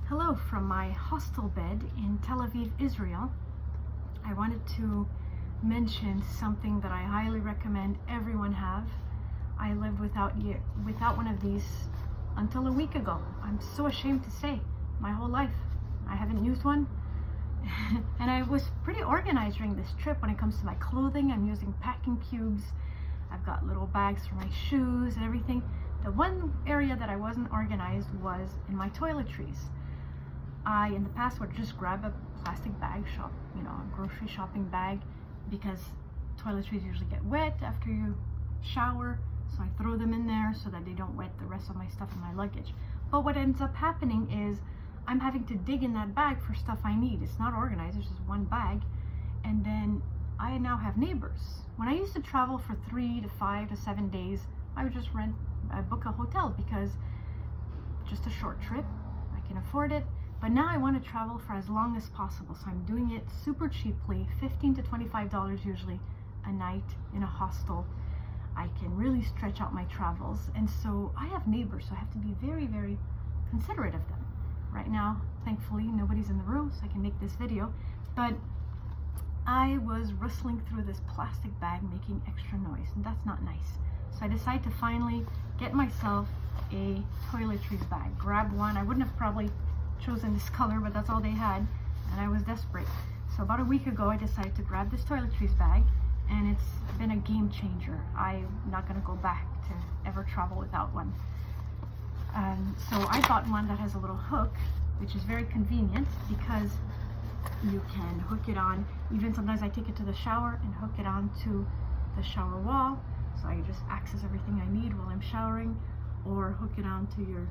Hello from my hostel bed in Tel Aviv, Israel. I wanted to mention something that I highly recommend everyone have. I lived without one of these until a week ago. I'm so ashamed to say, my whole life I haven't used one. And I was pretty organized during this trip when it comes to my clothing. I'm using packing cubes. I've got little bags for my shoes and everything. The one area that I wasn't organized was in my toiletries. I, in the past, would just grab a plastic bag, a grocery shopping bag, because toiletries usually get wet after you shower. So I throw them in there so that they don't wet the rest of my stuff in my luggage. But what ends up happening is I'm having to dig in that bag for stuff I need. It's not organized, it's just one bag. And then I now have neighbors. When I used to travel for 3 to 5 to 7 days, I would just book a hotel because just a short trip, I can afford it. But now I want to travel for as long as possible, so I'm doing it super cheaply, $15 to $25 usually a night in a hostel. I can really stretch out my travels, and so I have neighbors, so I have to be very, very considerate of them. Right now, thankfully, nobody's in the room, so I can make this video, but I was rustling through this plastic bag making extra noise, and that's not nice. So I decided to finally get myself a toiletries bag. Grab one. I wouldn't have probably chosen this color, but that's all they had, and I was desperate. So about a week ago I decided to grab this toiletries bag, and it's been a game changer. I'm not going to go back to ever travel without one. So I bought one that has a little hook, which is very convenient because you can hook it on. Even sometimes I take it to the shower and hook it onto the shower wall, so I can just access everything I need while I'm showering, or hook it onto your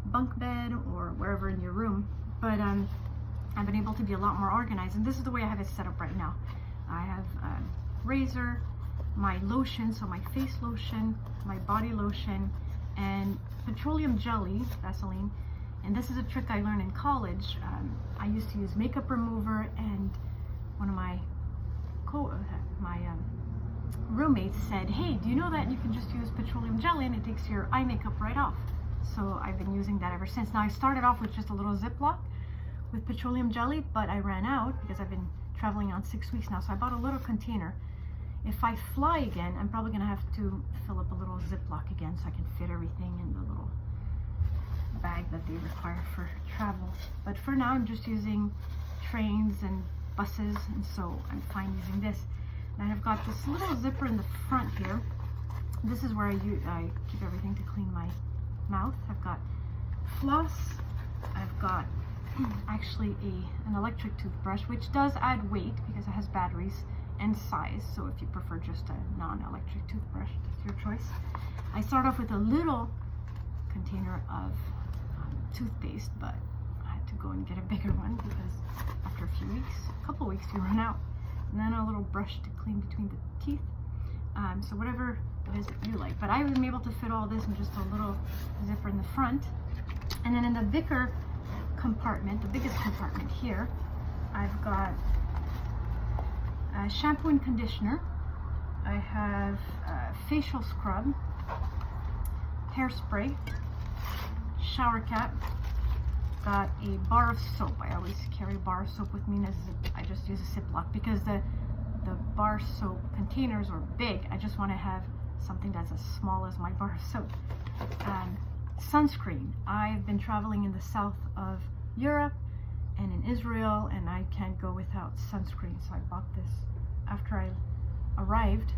bunk bed or wherever in your room. But I've been able to be a lot more organized, and this is the way I have it set up right now. I have a razor, my lotion, so my face lotion, my body lotion, and petroleum jelly, Vaseline. And this is a trick I learned in college. I used to use makeup remover, and one of my roommates said, "Hey, do you know that you can just use petroleum jelly and it takes your eye makeup right off?" So I've been using that ever since. Now I started off with just a little Ziploc with petroleum jelly, but I ran out because I've been traveling on 6 weeks now, so I bought a little container. If I fly again, I'm probably gonna have to fill up a little Ziploc again so I can fit everything in the little bag that they require for travel. But for now I'm just using trains and buses, and so I'm fine using this. And I've got this little zipper in the front here. This is where I keep everything to clean my mouth. I've got floss, I've got actually an electric toothbrush, which does add weight because it has batteries, and size, so if you prefer just a non-electric toothbrush, it's your choice. I start off with a little container of toothpaste, but I had to go and get a bigger one because after a couple weeks you run out. And then a little brush to clean between the teeth. So whatever it is that you like, but I was able to fit all this in just a little zipper in the front. And then in the bigger compartment, the biggest compartment here, I've got shampoo and conditioner. I have facial scrub, hairspray, shower cap, got a bar of soap. I always carry a bar of soap with me, and I just use a Ziploc because the bar soap containers are big. I just want to have something that's as small as my bar of soap. Sunscreen. I've been traveling in the south of Europe and in Israel, and I can't go without sunscreen, so I bought this after I arrived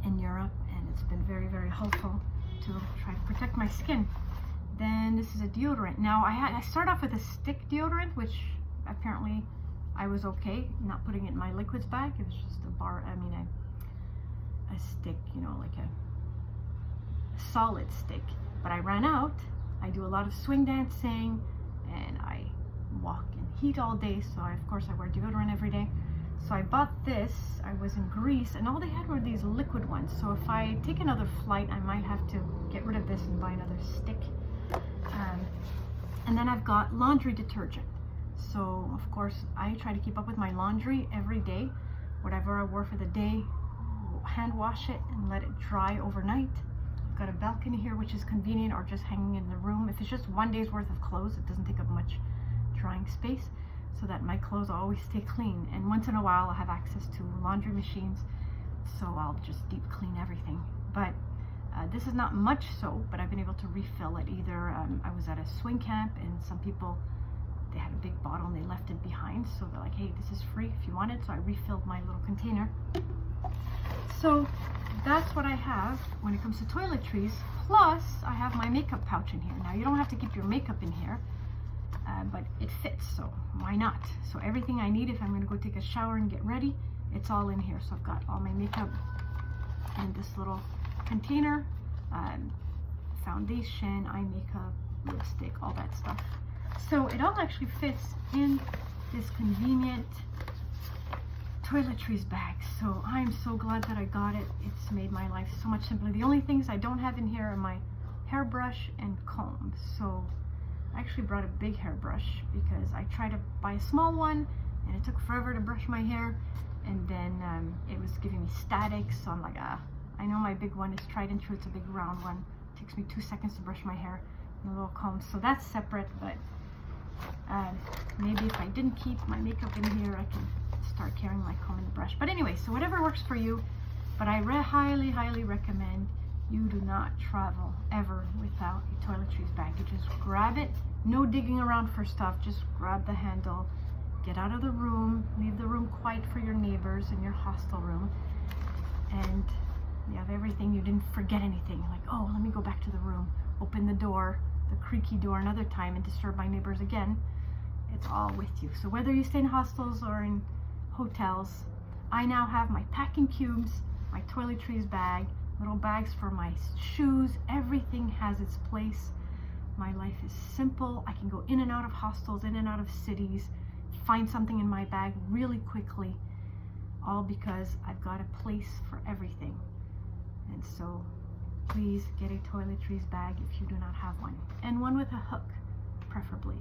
in Europe, and it's been very, very helpful to try to protect my skin. Then this is a deodorant. Now I start off with a stick deodorant, which apparently I was okay not putting it in my liquids bag. It was just a stick, like a solid stick. But I ran out. I do a lot of swing dancing, and I walk in heat all day, so of course I wear deodorant every day. So I bought this. I was in Greece, and all they had were these liquid ones. So if I take another flight, I might have to get rid of this and buy another stick. And then I've got laundry detergent. So of course I try to keep up with my laundry every day. Whatever I wore for the day, hand wash it and let it dry overnight. I've got a balcony here, which is convenient, or just hanging in the room. If it's just one day's worth of clothes, it doesn't take up much drying space, so that my clothes always stay clean. And once in a while, I have access to laundry machines, so I'll just deep clean everything. But this is not much soap, but I've been able to refill it. Either I was at a swing camp, and some people, they had a big bottle and they left it behind, so they're like, hey, this is free if you want it. So I refilled my little container. So that's what I have when it comes to toiletries. Plus I have my makeup pouch in here. Now you don't have to keep your makeup in here, but it fits, so why not? So everything I need if I'm going to go take a shower and get ready, it's all in here. So I've got all my makeup in this little container, foundation, eye makeup, lipstick, all that stuff. So it all actually fits in this convenient Toiletries bag. So I'm so glad that I got it. It's made my life so much simpler. The only things I don't have in here are my hairbrush and comb. So I actually brought a big hairbrush because I tried to buy a small one and it took forever to brush my hair, and then it was giving me static. So I'm like, I know my big one is tried and true. It's a big round one. It takes me 2 seconds to brush my hair, and a little comb. So that's separate, but maybe if I didn't keep my makeup in here, I can start carrying my comb and brush. But anyway, so whatever works for you. But I highly, highly recommend you do not travel ever without a toiletries bag. You just grab it, no digging around for stuff, just grab the handle, get out of the room, leave the room quiet for your neighbors in your hostel room, and you have everything. You didn't forget anything, like, oh, let me go back to the room, open the door, the creaky door another time and disturb my neighbors again. It's all with you. So whether you stay in hostels or in hotels, I now have my packing cubes, my toiletries bag, little bags for my shoes. Everything has its place. My life is simple. I can go in and out of hostels, in and out of cities, find something in my bag really quickly, all because I've got a place for everything. And so please get a toiletries bag if you do not have one, and one with a hook, preferably.